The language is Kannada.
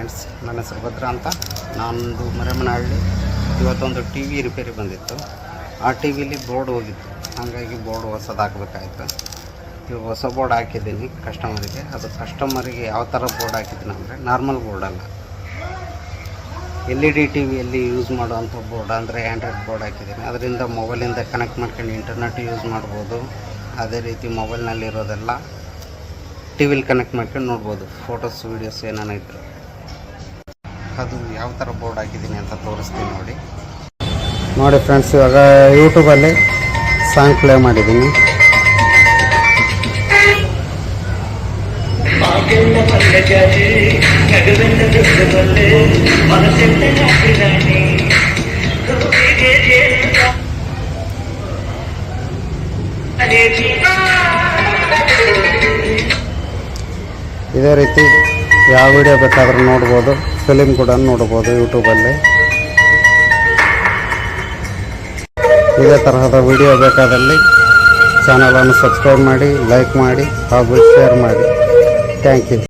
ಫ್ರೆಂಡ್ಸ್, ನನ್ನ ಹೆಸರು ಭದ್ರ ಅಂತ. ನಾನೊಂದು ಮರೆಮನಹಳ್ಳಿ. ಇವತ್ತೊಂದು ಟಿ ವಿ ರಿಪೇರಿ ಬಂದಿತ್ತು. ಆ ಟಿ ವಿಲಿ ಬೋರ್ಡ್ ಹೋಗಿತ್ತು, ಹಾಗಾಗಿ ಬೋರ್ಡ್ ಹೊಸದು ಹಾಕಬೇಕಾಯ್ತು. ಇವಾಗ ಹೊಸ ಬೋರ್ಡ್ ಹಾಕಿದ್ದೀನಿ ಕಸ್ಟಮರಿಗೆ. ಅದು ಕಸ್ಟಮರಿಗೆ ಯಾವ ಥರ ಬೋರ್ಡ್ ಹಾಕಿದ್ದೀನಿ ಅಂದರೆ ನಾರ್ಮಲ್ ಬೋರ್ಡ್ ಅಲ್ಲ, LED ಟಿ ವಿಯಲ್ಲಿ ಯೂಸ್ ಮಾಡುವಂಥ ಬೋರ್ಡ್, ಅಂದರೆ ಆ್ಯಂಡ್ರಾಯ್ಡ್ ಬೋರ್ಡ್ ಹಾಕಿದ್ದೀನಿ. ಅದರಿಂದ ಮೊಬೈಲಿಂದ ಕನೆಕ್ಟ್ ಮಾಡ್ಕೊಂಡು ಇಂಟರ್ನೆಟ್ ಯೂಸ್ ಮಾಡ್ಬೋದು. ಅದೇ ರೀತಿ ಮೊಬೈಲ್ನಲ್ಲಿರೋದೆಲ್ಲ ಟಿ ವಿಲಿ ಕನೆಕ್ಟ್ ಮಾಡ್ಕೊಂಡು ನೋಡ್ಬೋದು, ಫೋಟೋಸ್ ವೀಡಿಯೋಸ್ ಏನಾನ ಇದ್ರು. ಅದು ಯಾವ ಥರ ಬೋರ್ಡ್ ಹಾಕಿದ್ದೀನಿ ಅಂತ ತೋರಿಸ್ತೀನಿ ನೋಡಿ ಫ್ರೆಂಡ್ಸ್. ಇವಾಗ ಯೂಟ್ಯೂಬಲ್ಲಿ ಸಾಂಗ್ ಪ್ಲೇ ಮಾಡಿದ್ದೀನಿ. ಇದೇ ರೀತಿ ಯಾವ ವಿಡಿಯೋ ಬೇಕಾದರೂ ನೋಡ್ಬೋದು, ಫಿಲಿಮ್ ಕೂಡ ನೋಡ್ಬೋದು ಯೂಟ್ಯೂಬಲ್ಲಿ. ಇದೇ ತರಹದ ವಿಡಿಯೋ ಬೇಕಾದಲ್ಲಿ ಚಾನಲನ್ನು ಸಬ್ಸ್ಕ್ರೈಬ್ ಮಾಡಿ, ಲೈಕ್ ಮಾಡಿ ಹಾಗೂ ಶೇರ್ ಮಾಡಿ. Thank you.